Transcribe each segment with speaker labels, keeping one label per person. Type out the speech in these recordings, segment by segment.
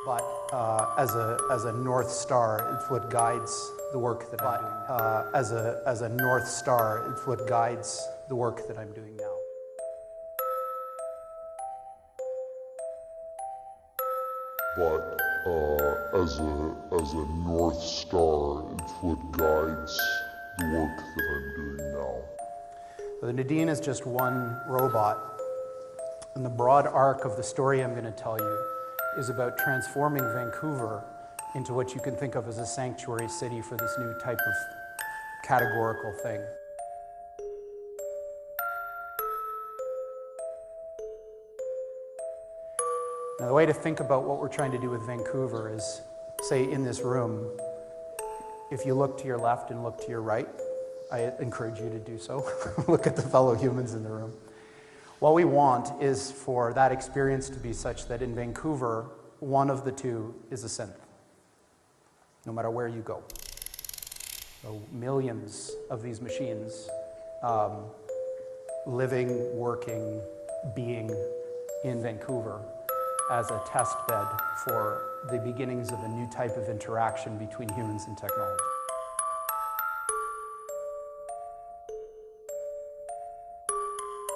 Speaker 1: But as a North Star, it's what guides the work that I'm doing. As a North Star, it's what guides the work that I'm doing now.
Speaker 2: But as a North Star, it's what guides the work that I'm doing now.
Speaker 1: The Nadine is just one robot, and the broad arc of the story I'm going to tell you is about transforming Vancouver into what you can think of as a sanctuary city for this new type of categorical thing. Now, the way to think about what we're trying to do with Vancouver is, say, in this room, if you look to your left and look to your right, I encourage you to do so. Look at the fellow humans in the room. What we want is for that experience to be such that in Vancouver, one of the two is a synth, no matter where you go. So millions of these machines living, working, being in Vancouver as a test bed for the beginnings of a new type of interaction between humans and technology.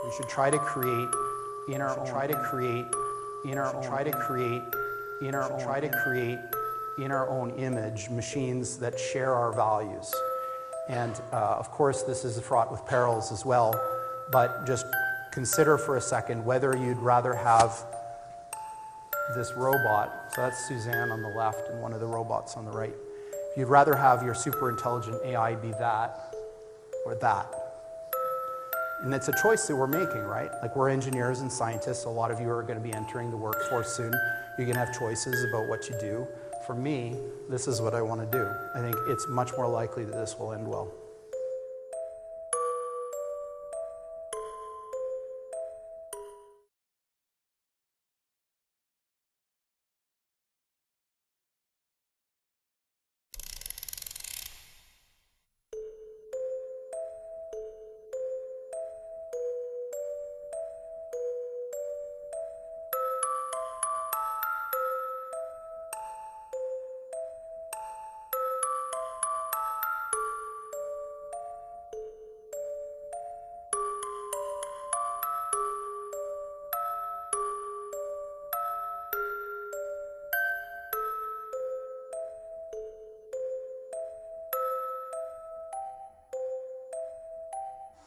Speaker 1: We should try to create in our own image machines that share our values. And of course, this is fraught with perils as well, but just consider for a second whether you'd rather have this robot, so that's Suzanne on the left and one of the robots on the right. If you'd rather have your super intelligent AI be that or that. And it's a choice that we're making, right? Like, we're engineers and scientists. A lot of you are going to be entering the workforce soon. You're going to have choices about what you do. For me, this is what I want to do. I think it's much more likely that this will end well.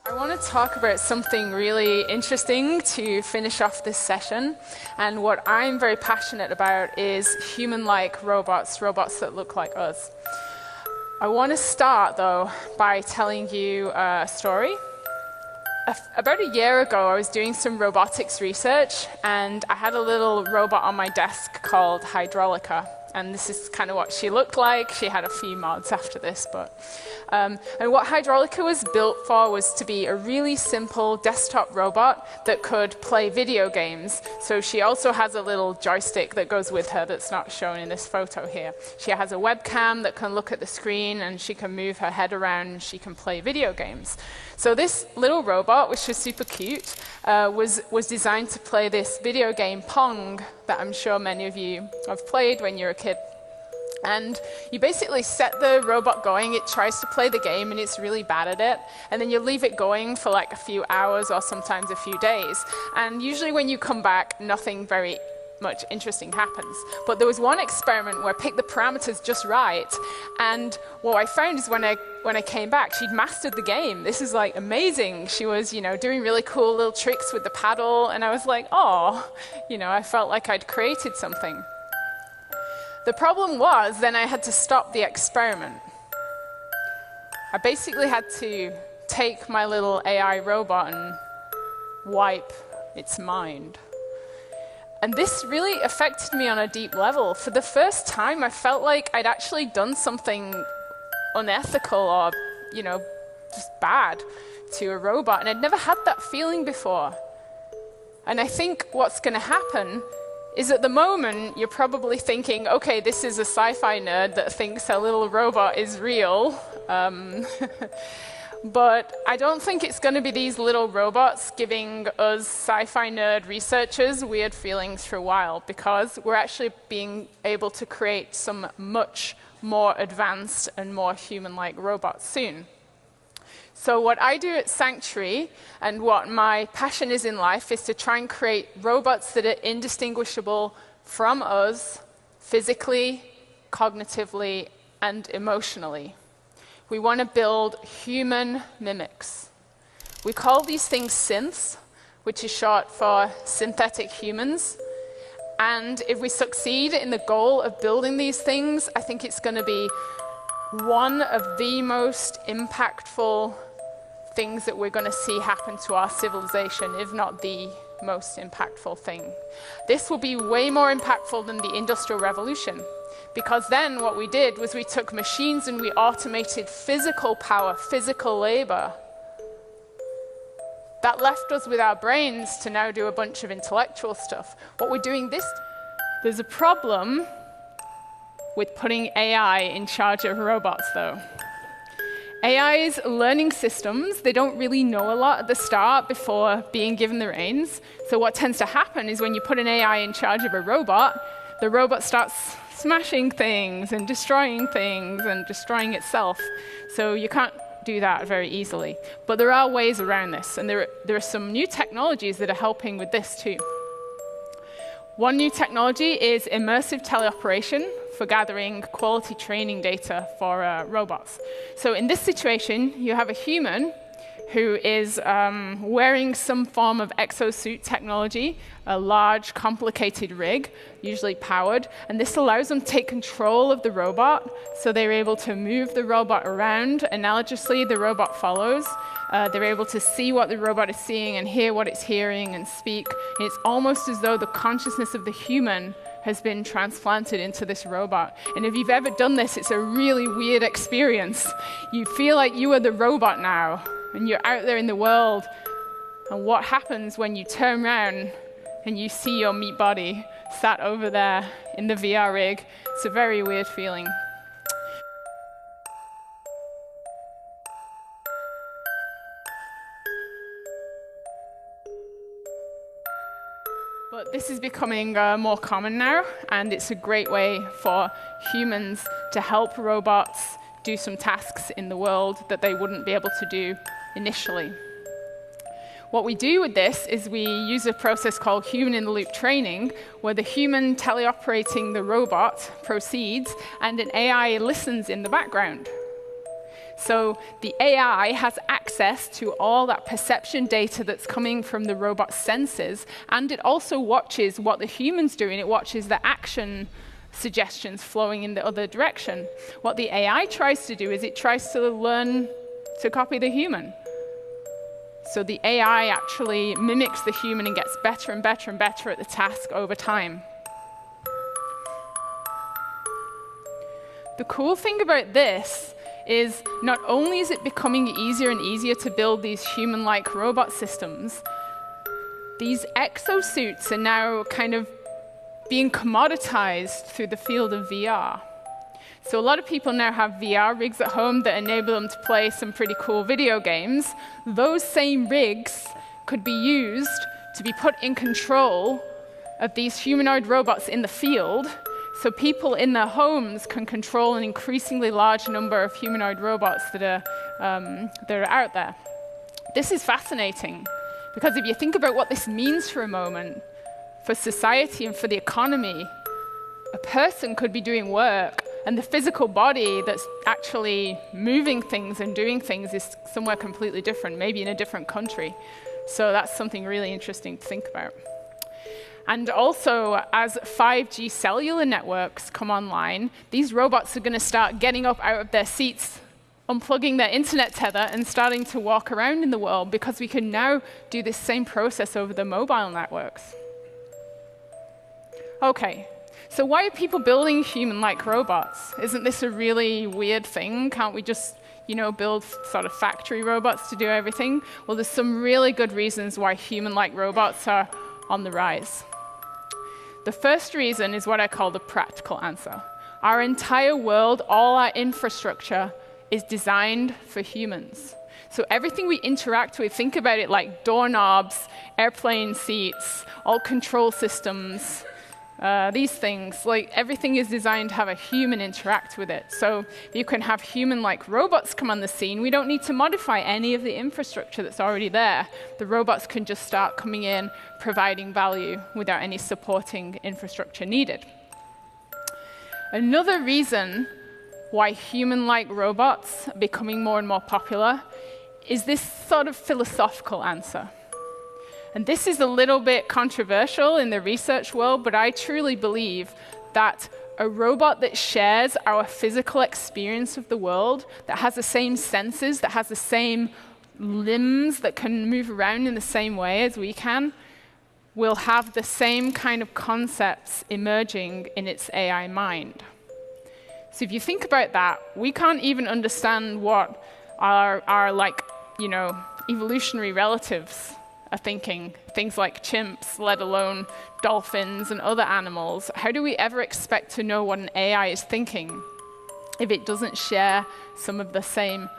Speaker 3: I want to talk about something really interesting to finish off this session, and what I'm very passionate about is human-like robots, robots that look like us. I want to start, though, by telling you a story. About a year ago, I was doing some robotics research, and I had a little robot on my desk called Hydraulica. And this is kind of what she looked like. She had a few mods after this, but... and what Hydraulica was built for was to be a really simple desktop robot that could play video games. So she also has a little joystick that goes with her that's not shown in this photo here. She has a webcam that can look at the screen, and she can move her head around, and she can play video games. So this little robot, which was super cute, was designed to play this video game Pong that I'm sure many of you have played when you're a kid. And you basically set the robot going, it tries to play the game, and it's really bad at it. And then you leave it going for like a few hours or sometimes a few days. And usually when you come back, nothing very much interesting happens. But there was one experiment where I picked the parameters just right, and what I found is when I came back, she'd mastered the game. This is like amazing. She was, doing really cool little tricks with the paddle, and I was like, oh, I felt like I'd created something. The problem was, then I had to stop the experiment. I basically had to take my little AI robot and wipe its mind. And this really affected me on a deep level. For the first time, I felt like I'd actually done something unethical or, just bad to a robot. And I'd never had that feeling before. And I think what's going to happen is at the moment, you're probably thinking, okay, this is a sci-fi nerd that thinks a little robot is real. But I don't think it's going to be these little robots giving us sci-fi nerd researchers weird feelings for a while, because we're actually being able to create some much more advanced and more human-like robots soon. So what I do at Sanctuary, and what my passion is in life, is to try and create robots that are indistinguishable from us physically, cognitively, and emotionally. We want to build human mimics. We call these things synths, which is short for synthetic humans. And if we succeed in the goal of building these things, I think it's going to be one of the most impactful things that we're going to see happen to our civilization, if not the most impactful thing. This will be way more impactful than the Industrial Revolution. Because then what we did was we took machines and we automated physical power, physical labor. That left us with our brains to now do a bunch of intellectual stuff. What we're doing there's a problem with putting AI in charge of robots, though. AI's learning systems, they don't really know a lot at the start before being given the reins. So what tends to happen is when you put an AI in charge of a robot, the robot starts smashing things and destroying itself. So you can't do that very easily. But there are ways around this, and there are some new technologies that are helping with this too. One new technology is immersive teleoperation for gathering quality training data for robots. So in this situation, you have a human who is wearing some form of exosuit technology, a large, complicated rig, usually powered, and this allows them to take control of the robot, so they're able to move the robot around. Analogously, the robot follows. They're able to see what the robot is seeing and hear what it's hearing and speak. And it's almost as though the consciousness of the human has been transplanted into this robot. And if you've ever done this, it's a really weird experience. You feel like you are the robot now, and you're out there in the world, and what happens when you turn around and you see your meat body sat over there in the VR rig? It's a very weird feeling. But this is becoming more common now, and it's a great way for humans to help robots do some tasks in the world that they wouldn't be able to do initially. What we do with this is we use a process called human-in-the-loop training, where the human teleoperating the robot proceeds, and an AI listens in the background. So the AI has access to all that perception data that's coming from the robot's senses, and it also watches what the human's doing. It watches the action suggestions flowing in the other direction. What the AI tries to do is it tries to learn to copy the human. So the AI actually mimics the human and gets better and better and better at the task over time. The cool thing about this is not only is it becoming easier and easier to build these human-like robot systems, these exosuits are now kind of being commoditized through the field of VR. So a lot of people now have VR rigs at home that enable them to play some pretty cool video games. Those same rigs could be used to be put in control of these humanoid robots in the field, so people in their homes can control an increasingly large number of humanoid robots that are out there. This is fascinating, because if you think about what this means for a moment, for society and for the economy, a person could be doing work, and the physical body that's actually moving things and doing things is somewhere completely different, maybe in a different country. So that's something really interesting to think about. And also, as 5G cellular networks come online, these robots are going to start getting up out of their seats, unplugging their internet tether, and starting to walk around in the world, because we can now do this same process over the mobile networks. Okay, so why are people building human-like robots? Isn't this a really weird thing? Can't we just, build sort of factory robots to do everything? Well, there's some really good reasons why human-like robots are on the rise. The first reason is what I call the practical answer. Our entire world, all our infrastructure, is designed for humans. So everything we interact with, think about it like doorknobs, airplane seats, all control systems, these things, like everything is designed to have a human interact with it. So you can have human-like robots come on the scene. We don't need to modify any of the infrastructure that's already there. The robots can just start coming in, providing value without any supporting infrastructure needed. Another reason why human-like robots are becoming more and more popular is this sort of philosophical answer. And this is a little bit controversial in the research world, but I truly believe that a robot that shares our physical experience of the world, that has the same senses, that has the same limbs, that can move around in the same way as we can, will have the same kind of concepts emerging in its AI mind. So if you think about that, we can't even understand what our like, evolutionary relatives are thinking, things like chimps, let alone dolphins and other animals. How do we ever expect to know what an AI is thinking if it doesn't share some of the same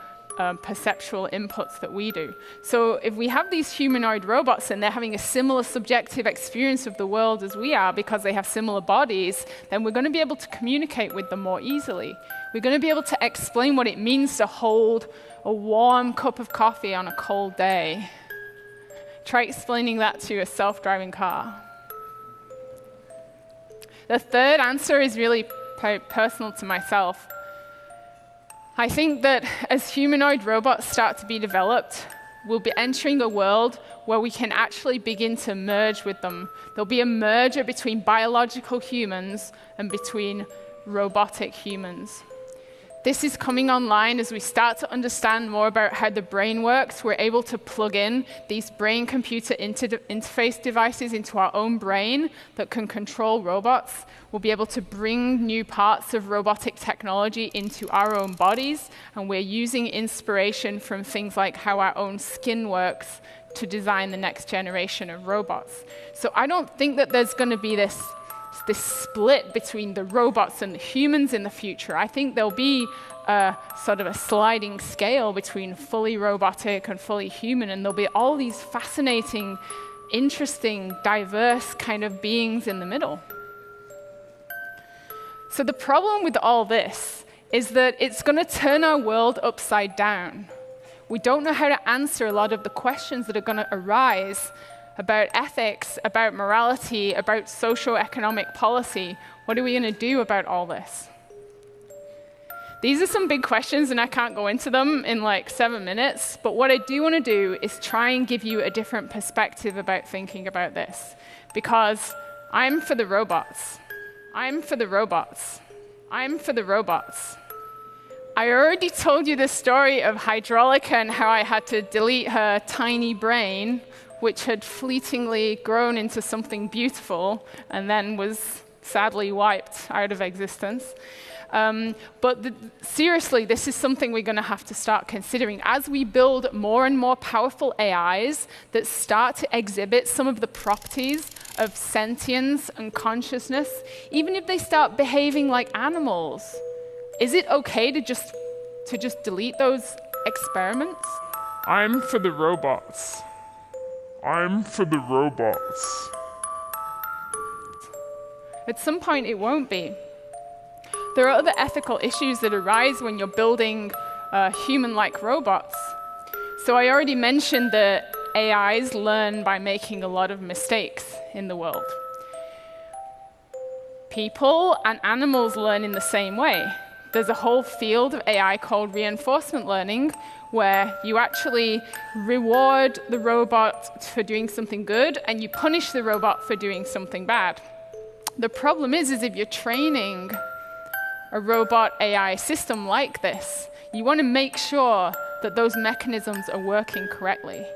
Speaker 3: perceptual inputs that we do? So if we have these humanoid robots and they're having a similar subjective experience of the world as we are because they have similar bodies, then we're going to be able to communicate with them more easily. We're going to be able to explain what it means to hold a warm cup of coffee on a cold day. Try explaining that to a self-driving car. The third answer is really personal to myself. I think that as humanoid robots start to be developed, we'll be entering a world where we can actually begin to merge with them. There'll be a merger between biological humans and between robotic humans. This is coming online as we start to understand more about how the brain works. We're able to plug in these brain-computer interface devices into our own brain that can control robots. We'll be able to bring new parts of robotic technology into our own bodies, and we're using inspiration from things like how our own skin works to design the next generation of robots. So I don't think that there's going to be this split between the robots and the humans in the future. I think there'll be sort of a sliding scale between fully robotic and fully human, and there'll be all these fascinating, interesting, diverse kind of beings in the middle. So the problem with all this is that it's going to turn our world upside down. We don't know how to answer a lot of the questions that are going to arise about ethics, about morality, about socio-economic policy. What are we going to do about all this? These are some big questions, and I can't go into them in like 7 minutes, but what I do want to do is try and give you a different perspective about thinking about this, because I'm for the robots. I'm for the robots. I'm for the robots. I already told you the story of Hydraulica and how I had to delete her tiny brain, which had fleetingly grown into something beautiful and then was sadly wiped out of existence. Seriously, this is something we're going to have to start considering. As we build more and more powerful AIs that start to exhibit some of the properties of sentience and consciousness, even if they start behaving like animals, is it okay to just delete those experiments?
Speaker 4: I'm for the robots. I'm for the robots.
Speaker 3: At some point, it won't be. There are other ethical issues that arise when you're building human-like robots. So I already mentioned that AIs learn by making a lot of mistakes in the world. People and animals learn in the same way. There's a whole field of AI called reinforcement learning, where you actually reward the robot for doing something good, and you punish the robot for doing something bad. The problem is if you're training a robot AI system like this, you want to make sure that those mechanisms are working correctly.